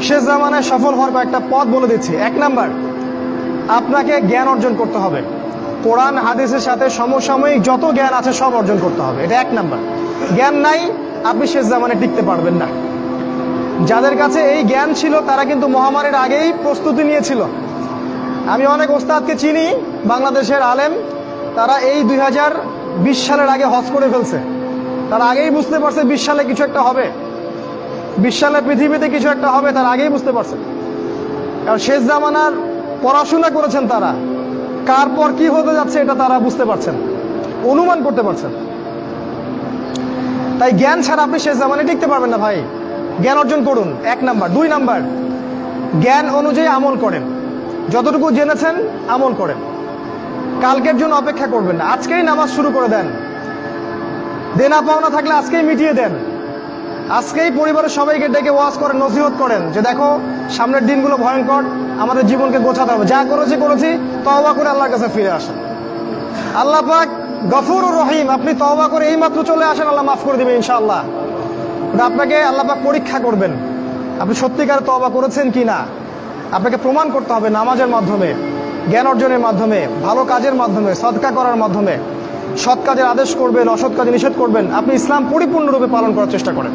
শেষ জামানায় সফল হওয়ার কয়েকটা পথ বলে দিচ্ছি। 1 নাম্বার, আপনাকে জ্ঞান অর্জন করতে হবে। কোরআন হাদিসের সাথে সমসাময়িক যত জ্ঞান আছে সব অর্জন করতে হবে, এটা 1 নাম্বার। জ্ঞান নাই, আপনি শেষ জামানায় টিকতে পারবেন না। যাদের কাছে এই জ্ঞান ছিল তারা কিন্তু মহামারীর আগেই প্রস্তুতি নিয়েছিল। আমি অনেক ওস্তাদকে চিনি, বাংলাদেশের আলেম, তারা এই 2020 সালের আগে হজ করে ফেলছে। তারা আগেই বুঝতে পারছে 20 সালে কিছু একটা হবে, 20 সালে পৃথিবীতে কিছু একটা হবে, তারা আগেই বুঝতে পারছে। কারণ শেষ জামানার পড়াশোনা করেছেন তারা, কার পর কি হতে যাচ্ছে এটা তারা বুঝতে পারছেন, অনুমান করতে পারছেন। তাই জ্ঞান ছাড়া আপনি শেষ জামানায় টিকতে পারবেন না ভাই। জ্ঞান অর্জন করুন, 1 নাম্বার। 2 নাম্বার, জ্ঞান অনুযায়ী আমল করেন। যতটুকু জেনেছেন আমল করেন, কালকের জন্য অপেক্ষা করবেন না। আজকেই নামাজ শুরু করে দেন, দেনা পাওনা থাকলে আজকেই মিটিয়ে দেন। আজকেই পরিবারের সবাইকে ডেকে ওয়াজ করেন, নসিহত করেন যে দেখো সামনের দিনগুলো ভয়ঙ্কর, আমাদের জীবনকে গোছাতে হবে, যা করেছি তওবা করে আল্লাহর কাছে ফিরে আসেন। আল্লাহ পাক গফুরুর রহিম, আপনি তওবা করে এই মাত্র চলে আসেন, আল্লাহ মাফ করে দিবেন ইনশাআল্লাহ। আপনাকে আল্লাহ পাক পরীক্ষা করবেন আপনি সত্যিকার তওবা করেছেন কিনা। আপনাকে প্রমাণ করতে হবে নামাজের মাধ্যমে, জ্ঞান অর্জনের মাধ্যমে, ভালো কাজের মাধ্যমে, সদকা করার মাধ্যমে। সৎ কাজের আদেশ করবেন, অসৎ কাজে নিষেধ করবেন। আপনি ইসলাম পরিপূর্ণরূপে পালন করার চেষ্টা করেন।